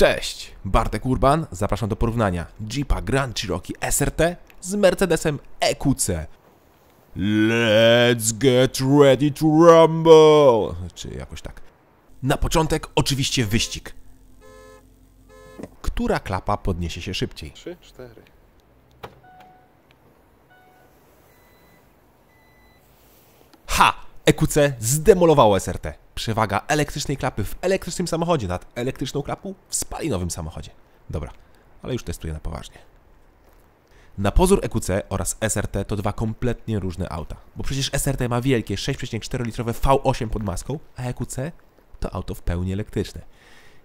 Cześć, Bartek Urban, zapraszam do porównania Jeepa Grand Cherokee SRT z Mercedesem EQC. Let's get ready to rumble! Czy jakoś tak. Na początek oczywiście wyścig. Która klapa podniesie się szybciej? 3, 4. Ha! EQC zdemolowało SRT. Przewaga elektrycznej klapy w elektrycznym samochodzie nad elektryczną klapą w spalinowym samochodzie. Dobra, ale już testuję na poważnie. Na pozór EQC oraz SRT to dwa kompletnie różne auta. Bo przecież SRT ma wielkie 6,4-litrowe V8 pod maską, a EQC to auto w pełni elektryczne.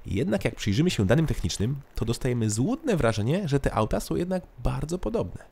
Jednak jak przyjrzymy się danym technicznym, to dostajemy złudne wrażenie, że te auta są jednak bardzo podobne.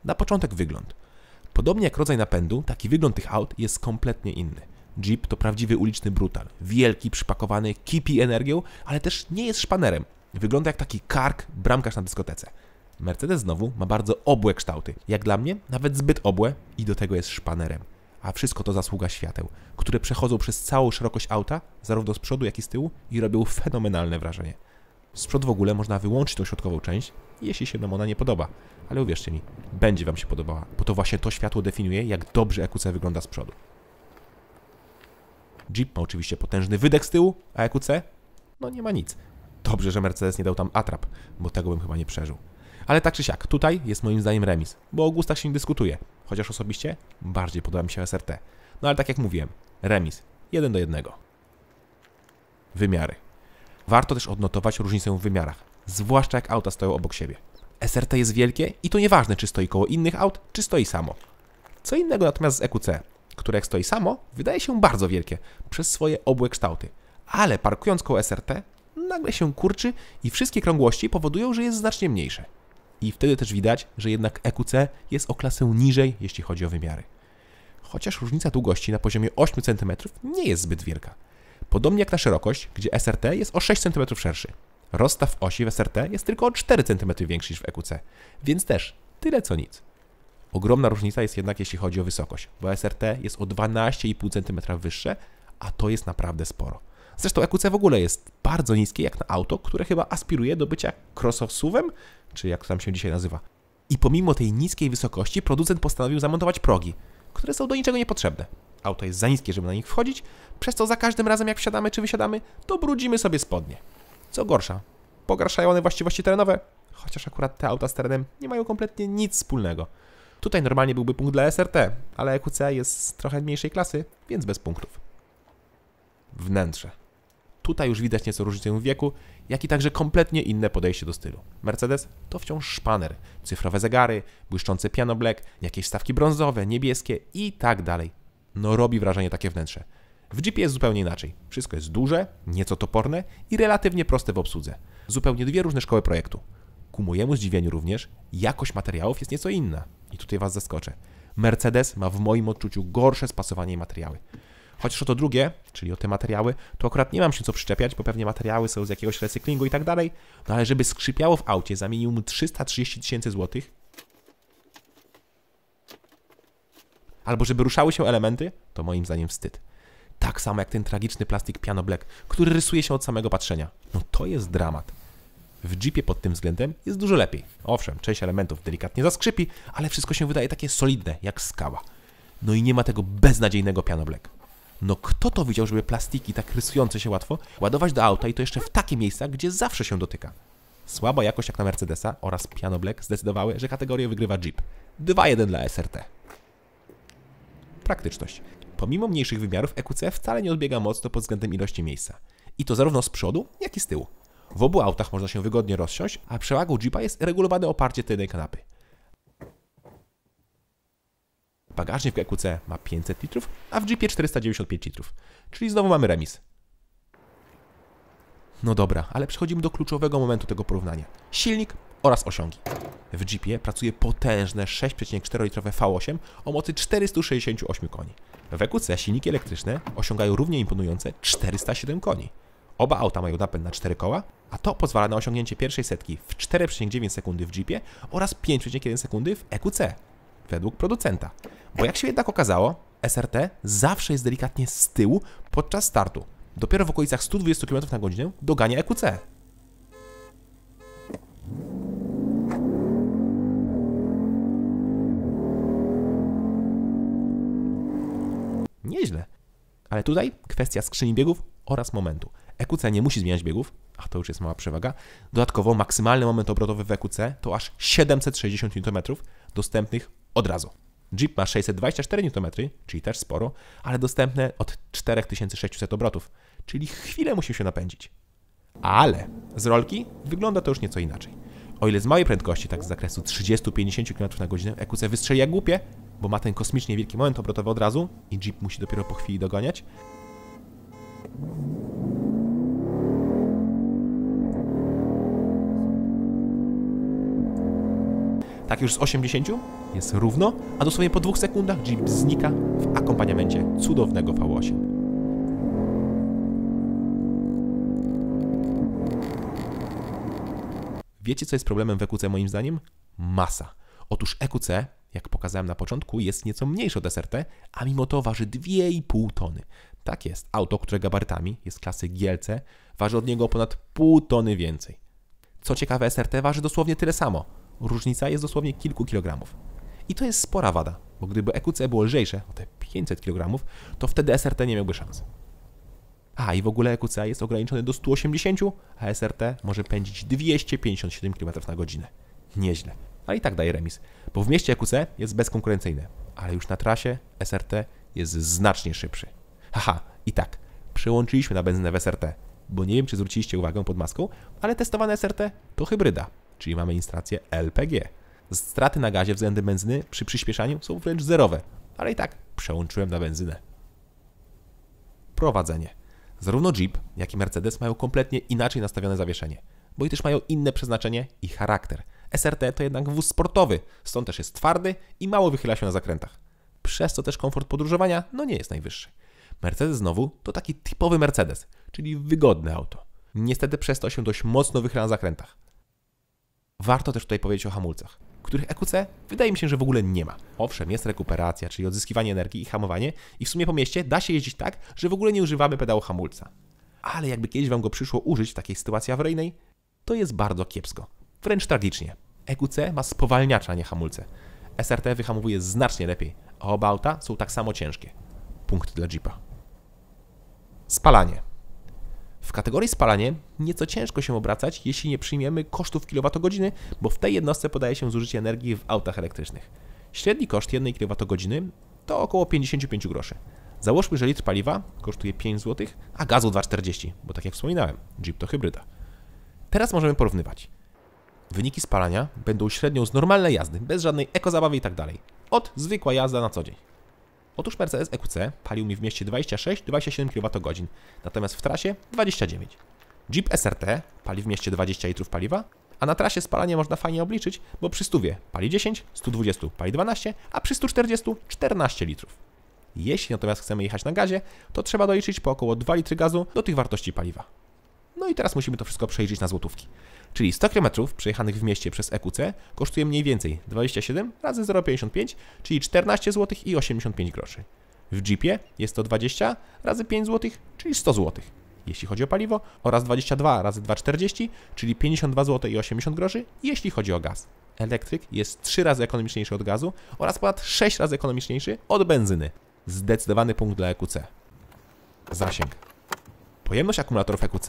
Na początek wygląd. Podobnie jak rodzaj napędu, taki wygląd tych aut jest kompletnie inny. Jeep to prawdziwy uliczny brutal. Wielki, przypakowany, kipi energią, ale też nie jest szpanerem. Wygląda jak taki kark, bramkarz na dyskotece. Mercedes znowu ma bardzo obłe kształty. Jak dla mnie, nawet zbyt obłe i do tego jest szpanerem. A wszystko to zasługa świateł, które przechodzą przez całą szerokość auta, zarówno z przodu, jak i z tyłu i robią fenomenalne wrażenie. Z przodu w ogóle można wyłączyć tą środkową część, jeśli się nam ona nie podoba. Ale uwierzcie mi, będzie Wam się podobała, bo to właśnie to światło definiuje, jak dobrze EQC wygląda z przodu. Jeep ma oczywiście potężny wydech z tyłu, a EQC? No nie ma nic. Dobrze, że Mercedes nie dał tam atrap, bo tego bym chyba nie przeżył. Ale tak czy siak, tutaj jest moim zdaniem remis, bo o gustach się nie dyskutuje. Chociaż osobiście bardziej podoba mi się SRT. No ale tak jak mówiłem, remis 1:1. Wymiary. Warto też odnotować różnicę w wymiarach, zwłaszcza jak auta stoją obok siebie. SRT jest wielkie i to nieważne, czy stoi koło innych aut, czy stoi samo. Co innego natomiast z EQC, które jak stoi samo, wydaje się bardzo wielkie przez swoje obłe kształty. Ale parkując koło SRT, nagle się kurczy i wszystkie krągłości powodują, że jest znacznie mniejsze. I wtedy też widać, że jednak EQC jest o klasę niżej, jeśli chodzi o wymiary. Chociaż różnica długości na poziomie 8 cm nie jest zbyt wielka. Podobnie jak na szerokość, gdzie SRT jest o 6 cm szerszy. Rozstaw osi w SRT jest tylko o 4 cm większy niż w EQC, więc też tyle co nic. Ogromna różnica jest jednak jeśli chodzi o wysokość, bo SRT jest o 12,5 cm wyższe, a to jest naprawdę sporo. Zresztą EQC w ogóle jest bardzo niskie jak na auto, które chyba aspiruje do bycia crossoverem, czy jak to tam się dzisiaj nazywa. I pomimo tej niskiej wysokości producent postanowił zamontować progi, które są do niczego niepotrzebne. Auto jest za niskie, żeby na nich wchodzić, przez co za każdym razem jak wsiadamy czy wysiadamy, to brudzimy sobie spodnie. Co gorsza, pogarszają one właściwości terenowe, chociaż akurat te auta z terenem nie mają kompletnie nic wspólnego. Tutaj normalnie byłby punkt dla SRT, ale EQC jest z trochę mniejszej klasy, więc bez punktów. Wnętrze. Tutaj już widać nieco różnicę w wieku, jak i także kompletnie inne podejście do stylu. Mercedes to wciąż szpaner, cyfrowe zegary, błyszczące piano black, jakieś wstawki brązowe, niebieskie i tak dalej. No robi wrażenie takie wnętrze. W Jeepie jest zupełnie inaczej. Wszystko jest duże, nieco toporne i relatywnie proste w obsłudze. Zupełnie dwie różne szkoły projektu. Ku mojemu zdziwieniu również jakość materiałów jest nieco inna. I tutaj Was zaskoczę. Mercedes ma w moim odczuciu gorsze spasowanie i materiały. Chociaż o to drugie, czyli o te materiały, to akurat nie mam się co przyczepiać, bo pewnie materiały są z jakiegoś recyklingu i tak dalej, no ale żeby skrzypiało w aucie za minimum 330 000 złotych, albo żeby ruszały się elementy, to moim zdaniem wstyd. Tak samo jak ten tragiczny plastik piano black, który rysuje się od samego patrzenia. No to jest dramat. W Jeepie pod tym względem jest dużo lepiej. Owszem, część elementów delikatnie zaskrzypi, ale wszystko się wydaje takie solidne, jak skała. No i nie ma tego beznadziejnego piano black. No kto to widział, żeby plastiki tak rysujące się łatwo ładować do auta i to jeszcze w takie miejsca, gdzie zawsze się dotyka? Słaba jakość jak na Mercedesa oraz piano black zdecydowały, że kategorię wygrywa Jeep. 2:1 dla SRT. Praktyczność. Pomimo mniejszych wymiarów EQC wcale nie odbiega mocno pod względem ilości miejsca. I to zarówno z przodu, jak i z tyłu. W obu autach można się wygodnie rozsiąść, a przewagą Jeepa jest regulowane oparcie tylnej kanapy. Bagażnik w EQC ma 500 litrów, a w Jeepie 495 litrów. Czyli znowu mamy remis. No dobra, ale przechodzimy do kluczowego momentu tego porównania. Silnik oraz osiągi. W Jeepie pracuje potężne 6,4-litrowe V8 o mocy 468 koni. W EQC silniki elektryczne osiągają równie imponujące 407 koni. Oba auta mają napęd na 4 koła, a to pozwala na osiągnięcie pierwszej setki w 4,9 sekundy w Jeepie oraz 5,1 sekundy w EQC. Według producenta. Bo jak się jednak okazało, SRT zawsze jest delikatnie z tyłu podczas startu. Dopiero w okolicach 120 km/h dogania EQC. Nieźle. Ale tutaj kwestia skrzyni biegów oraz momentu. EQC nie musi zmieniać biegów, a to już jest mała przewaga. Dodatkowo maksymalny moment obrotowy w EQC to aż 760 Nm dostępnych od razu. Jeep ma 624 Nm, czyli też sporo, ale dostępne od 4600 obrotów, czyli chwilę musi się napędzić. Ale z rolki wygląda to już nieco inaczej. O ile z małej prędkości, tak z zakresu 30-50 km/h, EQC wystrzeli jak głupie, bo ma ten kosmicznie wielki moment obrotowy od razu i Jeep musi dopiero po chwili dogoniać. Tak już z 80 jest równo, a dosłownie po 2 sekundach Jeep znika w akompaniamencie cudownego V8. Wiecie, co jest problemem w EQC moim zdaniem? Masa. Otóż EQC, jak pokazałem na początku, jest nieco mniejsze od SRT, a mimo to waży 2,5 tony. Tak jest, auto, które gabarytami jest klasy GLC, waży od niego ponad pół tony więcej. Co ciekawe, SRT waży dosłownie tyle samo. Różnica jest dosłownie kilku kilogramów. I to jest spora wada, bo gdyby EQC było lżejsze, o te 500 kg, to wtedy SRT nie miałby szans. A i w ogóle EQC jest ograniczony do 180, a SRT może pędzić 257 km/h. Nieźle, ale i tak daje remis, bo w mieście EQC jest bezkonkurencyjne, ale już na trasie SRT jest znacznie szybszy. Haha, i tak, przełączyliśmy na benzynę w SRT, bo nie wiem, czy zwróciliście uwagę pod maską, ale testowane SRT to hybryda, czyli mamy instalację LPG. Straty na gazie względem benzyny przy przyspieszaniu są wręcz zerowe, ale i tak przełączyłem na benzynę. Prowadzenie. Zarówno Jeep, jak i Mercedes mają kompletnie inaczej nastawione zawieszenie, bo i też mają inne przeznaczenie i charakter. SRT to jednak wóz sportowy, stąd też jest twardy i mało wychyla się na zakrętach. Przez co też komfort podróżowania nie jest najwyższy. Mercedes znowu to taki typowy Mercedes, czyli wygodne auto. Niestety przez to się dość mocno wychyla na zakrętach. Warto też tutaj powiedzieć o hamulcach, których EQC wydaje mi się, że w ogóle nie ma. Owszem, jest rekuperacja, czyli odzyskiwanie energii i hamowanie i w sumie po mieście da się jeździć tak, że w ogóle nie używamy pedału hamulca. Ale jakby kiedyś Wam go przyszło użyć w takiej sytuacji awaryjnej, to jest bardzo kiepsko. Wręcz tragicznie. EQC ma spowalniacza, a nie hamulce. SRT wyhamowuje znacznie lepiej, a oba auta są tak samo ciężkie. Punkt dla Jeepa. Spalanie. W kategorii spalanie nieco ciężko się obracać, jeśli nie przyjmiemy kosztów kilowatogodziny, bo w tej jednostce podaje się zużycie energii w autach elektrycznych. Średni koszt 1 kWh to około 55 groszy. Załóżmy, że litr paliwa kosztuje 5 zł, a gazu 2,40, bo tak jak wspominałem, Jeep to hybryda. Teraz możemy porównywać. Wyniki spalania będą średnią z normalnej jazdy, bez żadnej ekozabawy i tak dalej. Od zwykła jazda na co dzień. Otóż Mercedes EQC palił mi w mieście 26-27 kWh, natomiast w trasie 29. Jeep SRT pali w mieście 20 litrów paliwa, a na trasie spalanie można fajnie obliczyć, bo przy 100 pali 10, 120 pali 12, a przy 140 14 litrów. Jeśli natomiast chcemy jechać na gazie, to trzeba doliczyć po około 2 litry gazu do tych wartości paliwa. No i teraz musimy to wszystko przeliczyć na złotówki. Czyli 100 km przejechanych w mieście przez EQC kosztuje mniej więcej 27 razy 0,55, czyli 14 zł i 85 groszy. W Jeepie jest to 20 razy 5 zł, czyli 100 zł. Jeśli chodzi o paliwo, oraz 22 razy 2,40, czyli 52 zł i 80 groszy, jeśli chodzi o gaz. Elektryk jest 3 razy ekonomiczniejszy od gazu oraz ponad 6 razy ekonomiczniejszy od benzyny. Zdecydowany punkt dla EQC. Zasięg. Pojemność akumulatorów EQC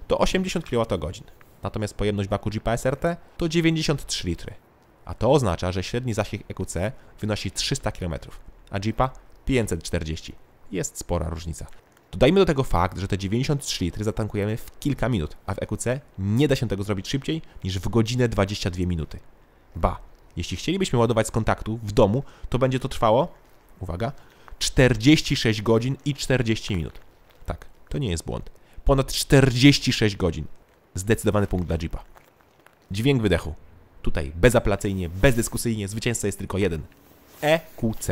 to 80 kWh, natomiast pojemność baku Jeepa SRT to 93 litry. A to oznacza, że średni zasięg EQC wynosi 300 km, a Jeepa 540. Jest spora różnica. Dodajmy do tego fakt, że te 93 litry zatankujemy w kilka minut, a w EQC nie da się tego zrobić szybciej niż w godzinę 22 minuty. Ba, jeśli chcielibyśmy ładować z kontaktu w domu, to będzie to trwało, uwaga, 46 godzin i 40 minut. Tak, to nie jest błąd. Ponad 46 godzin. Zdecydowany punkt dla Jeepa. Dźwięk wydechu. Tutaj bezapelacyjnie, bezdyskusyjnie zwycięzca jest tylko jeden. EQC.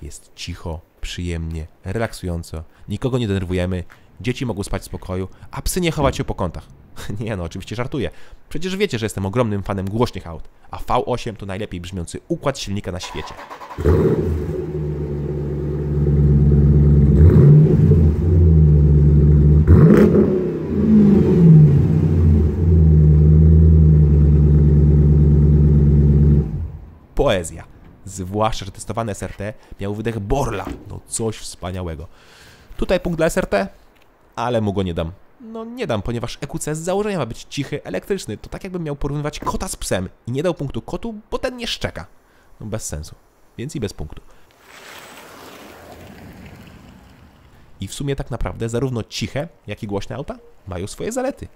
Jest cicho, przyjemnie, relaksująco, nikogo nie denerwujemy, dzieci mogą spać w spokoju, a psy nie chować się po kątach. Nie no, oczywiście żartuję. Przecież wiecie, że jestem ogromnym fanem głośnych aut, a V8 to najlepiej brzmiący układ silnika na świecie. Poezja. Zwłaszcza, że testowany SRT miał wydech Borla. No coś wspaniałego. Tutaj punkt dla SRT, ale mu go nie dam. No nie dam, ponieważ EQC z założenia ma być cichy, elektryczny. To tak jakbym miał porównywać kota z psem i nie dał punktu kotu, bo ten nie szczeka. No bez sensu. Więc i bez punktu. I w sumie tak naprawdę zarówno ciche, jak i głośne auta mają swoje zalety.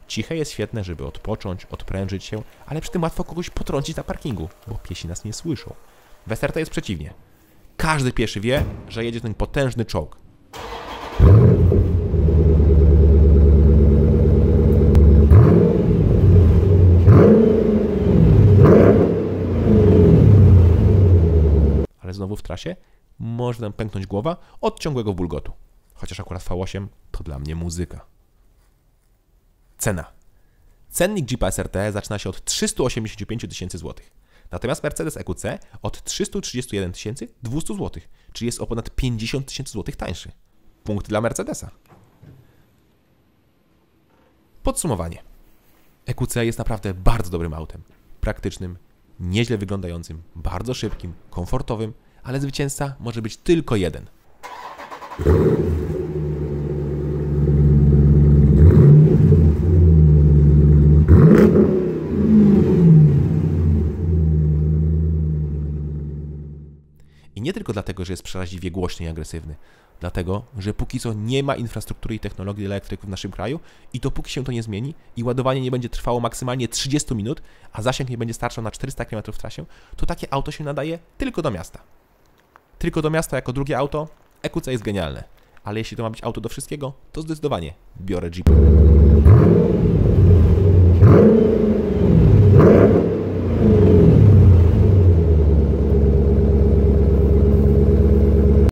Ciche jest świetne, żeby odpocząć, odprężyć się, ale przy tym łatwo kogoś potrącić na parkingu, bo piesi nas nie słyszą. W SRT jest przeciwnie. Każdy pieszy wie, że jedzie ten potężny czołg. Ale znowu w trasie może nam pęknąć głowa od ciągłego bulgotu. Chociaż akurat V8 to dla mnie muzyka. Cena. Cennik Jeepa SRT zaczyna się od 385 tysięcy złotych. Natomiast Mercedes EQC od 331 200 złotych, czyli jest o ponad 50 tysięcy złotych tańszy. Punkt dla Mercedesa. Podsumowanie. EQC jest naprawdę bardzo dobrym autem. Praktycznym, nieźle wyglądającym, bardzo szybkim, komfortowym, ale zwycięzca może być tylko jeden. I nie tylko dlatego, że jest przeraźliwie głośny i agresywny. Dlatego, że póki co nie ma infrastruktury i technologii elektryków w naszym kraju i dopóki się to nie zmieni i ładowanie nie będzie trwało maksymalnie 30 minut, a zasięg nie będzie starczał na 400 km w trasie, to takie auto się nadaje tylko do miasta. Tylko do miasta jako drugie auto EQC jest genialne. Ale jeśli to ma być auto do wszystkiego, to zdecydowanie biorę Jeepa.